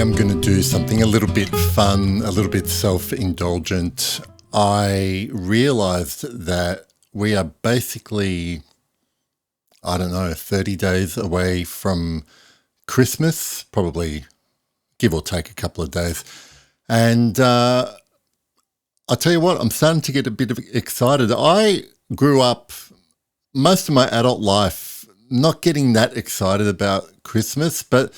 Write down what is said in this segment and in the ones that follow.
Today I'm going to do something a little bit fun, a little bit self-indulgent. I realised that we are basically, 30 days away from Christmas, probably give or take a couple of days. And I'll tell you what, I'm starting to get a bit excited. I grew up most of my adult life not getting that excited about Christmas, but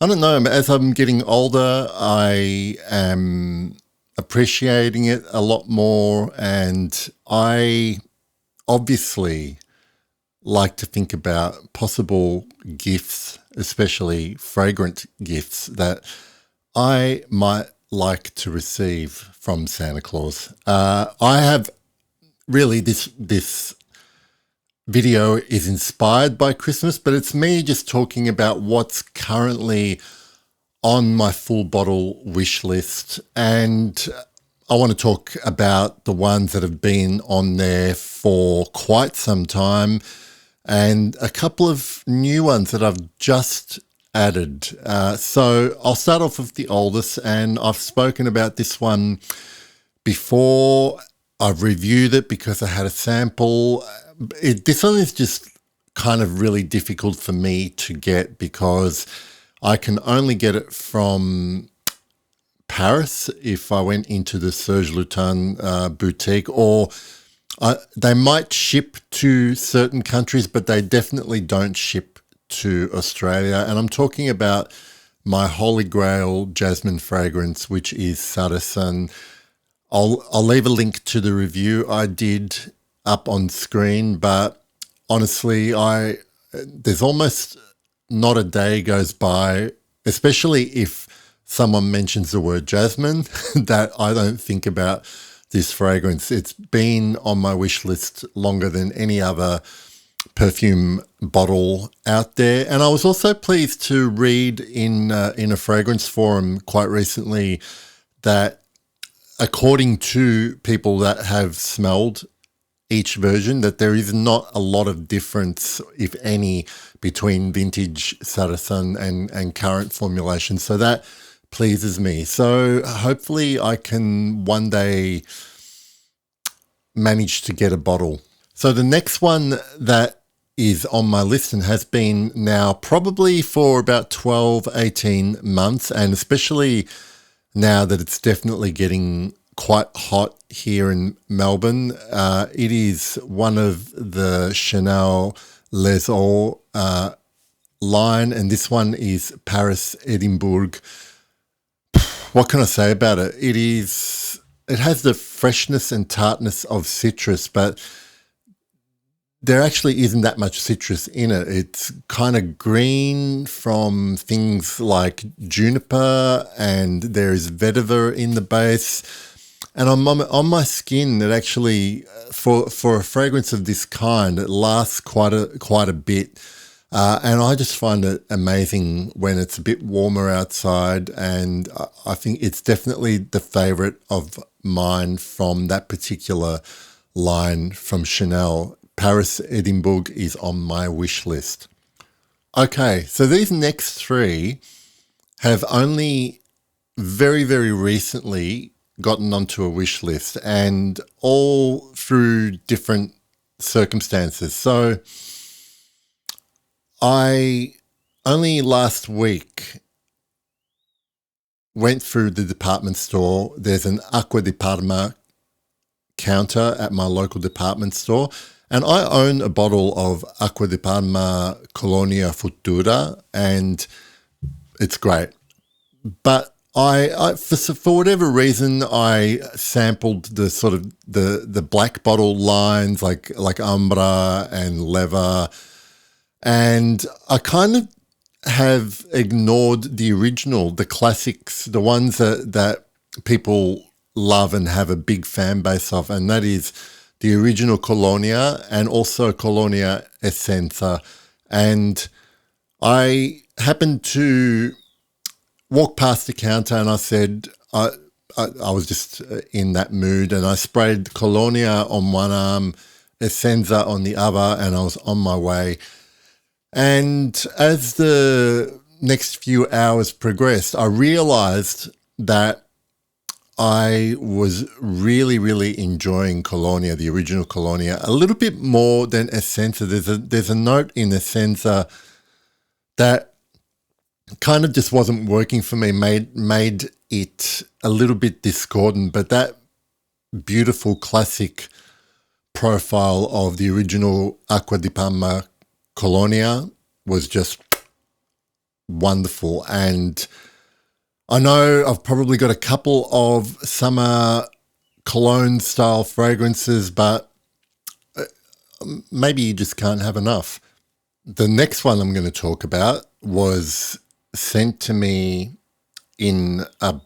I don't know, as I'm getting older, I am appreciating it a lot more, and I obviously like to think about possible gifts, especially fragrant gifts, that I might like to receive from Santa Claus. I have really this video is inspired by Christmas, but it's me just talking about what's currently on my full bottle wish list. And I want to talk about the ones that have been on there for quite some time and a couple of new ones that I've just added. So I'll start off with the oldest, and I've spoken about this one before. I've reviewed it because I had a sample. This one is just kind of really difficult for me to get because I can only get it from Paris if I went into the Serge Lutens boutique, or they might ship to certain countries, but they definitely don't ship to Australia. And I'm talking about my Holy Grail Jasmine fragrance, which is Scentinel. I'll leave a link to the review I did up on screen, but honestly, there's almost not a day goes by, especially if someone mentions the word Jasmine, that I don't think about this fragrance. It's been on my wish list longer than any other perfume bottle out there. And I was also pleased to read in a fragrance forum quite recently that according to people that have smelled each version, that there is not a lot of difference, if any, between vintage Scentinel and current formulation. So that pleases me. So hopefully I can one day manage to get a bottle. So the next one that is on my list and has been now probably for about 12, 18 months, and especially now that it's definitely getting quite hot here in Melbourne. It is one of the Chanel Les Eaux line, and this one is Paris Edinburgh. What can I say about it? It has the freshness and tartness of citrus, but there actually isn't that much citrus in it. It's kind of green from things like juniper, and there is vetiver in the base. And on my skin, it actually, for a fragrance of this kind, it lasts quite a bit. And I just find it amazing when it's a bit warmer outside. And I think it's definitely the favorite of mine from that particular line from Chanel. Paris Edinburgh is on my wish list. Okay, so these next three have only very, very recently gotten onto a wish list, and all through different circumstances. So I only last week went through the department store. There's an Acqua di Parma counter at my local department store, and I own a bottle of Acqua di Parma Colonia Futura, and it's great. But for whatever reason, I sampled the sort of the black bottle lines like Ambra and Leather, and I kind of have ignored the original, the classics, the ones that people love and have a big fan base of, and that is the original Colonia and also Colonia Essenza. And I happened to walk past the counter, and I said, I was just in that mood, and I sprayed Colonia on one arm, Essenza on the other, and I was on my way. And as the next few hours progressed, I realized that I was really, really enjoying Colonia, the original Colonia, a little bit more than Essenza. There's a note in Essenza that kind of just wasn't working for me, made it a little bit discordant, but that beautiful classic profile of the original Acqua di Parma Colonia was just wonderful. And I know I've probably got a couple of summer cologne style fragrances, but maybe you just can't have enough. The next one I'm going to talk about was sent to me in a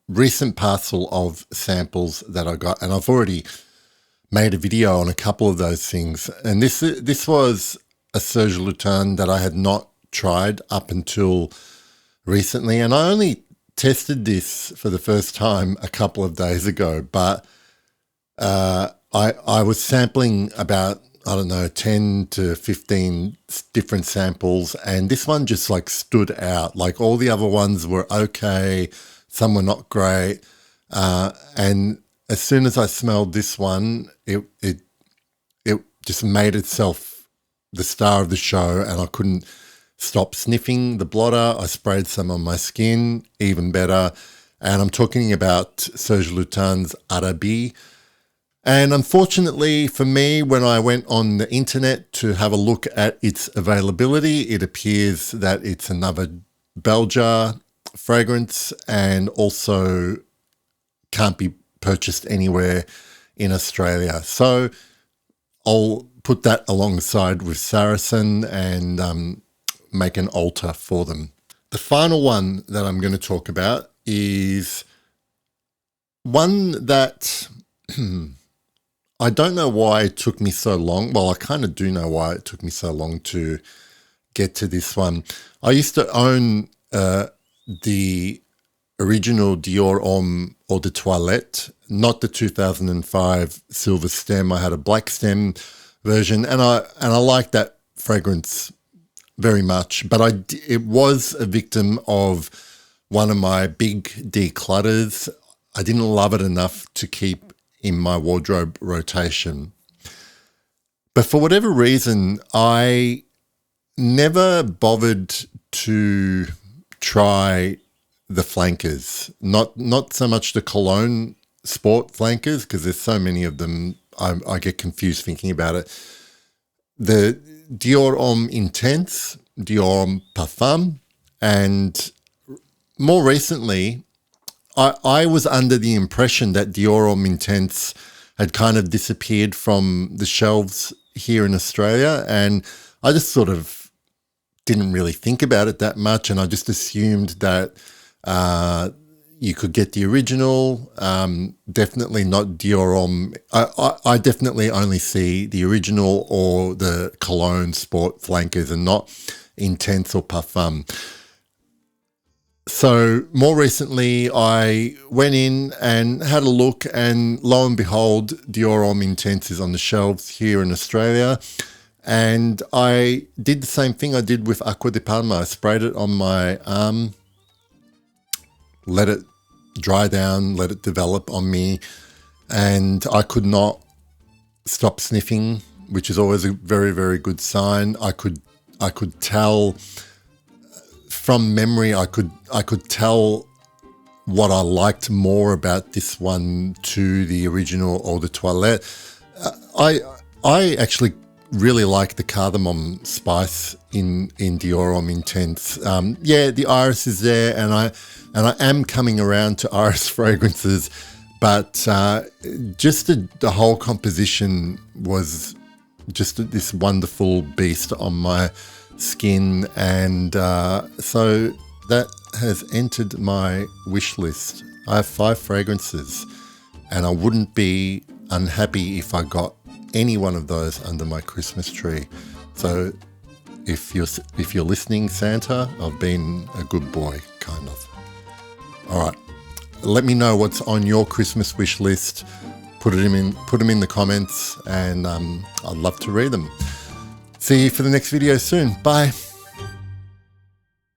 recent parcel of samples that I got, and I've already made a video on a couple of those things. And this was a Serge Lutens that I had not tried up until recently, and I only tested this for the first time a couple of days ago, but I was sampling about, I don't know, 10 to 15 different samples, and this one just like stood out. Like all the other ones were okay, some were not great, and as soon as I smelled this one, it just made itself the star of the show, and I couldn't stop sniffing the blotter. I sprayed some on my skin, even better. And I'm talking about Serge Lutens Arabi. And unfortunately for me, when I went on the internet to have a look at its availability, it appears that it's another Belgia fragrance and also can't be purchased anywhere in Australia. So I'll put that alongside with Saracen and make an altar for them. The final one that I'm going to talk about is one that I don't know why it took me so long. Well, I kind of do know why it took me so long to get to this one. I used to own the original Dior Homme Eau de Toilette, not the 2005 silver stem. I had a black stem version, and I liked that fragrance very much, but it was a victim of one of my big declutters. I didn't love it enough to keep in my wardrobe rotation. But for whatever reason, I never bothered to try the flankers, not so much the cologne sport flankers, because there's so many of them, I get confused thinking about it. The Dior Intense, Dior Parfum, and more recently, I was under the impression that Dior Intense had kind of disappeared from the shelves here in Australia, and I just sort of didn't really think about it that much, and I just assumed that you could get the original, definitely not Dior Homme. I definitely only see the original or the cologne sport flankers and not Intense or Parfum. So more recently, I went in and had a look, and lo and behold, Dior Homme Intense is on the shelves here in Australia. And I did the same thing I did with Acqua di Parma. I sprayed it on my arm, let it dry down, let it develop on me, and I could not stop sniffing, which is always a very, very good sign. I could tell from memory, I could tell what I liked more about this one to the original Eau de Toilette. I actually really like the cardamom spice in Dior Homme Intense. Yeah, the iris is there, and I am coming around to iris fragrances, but just the whole composition was just this wonderful beast on my skin, and so that has entered my wish list. I have 5 fragrances, and I wouldn't be unhappy if I got any one of those under my Christmas tree. So if you're listening, Santa, I've been a good boy, kind of. All right, let me know what's on your Christmas wish list. Put them in the comments, and I'd love to read them. See you for the next video soon. Bye.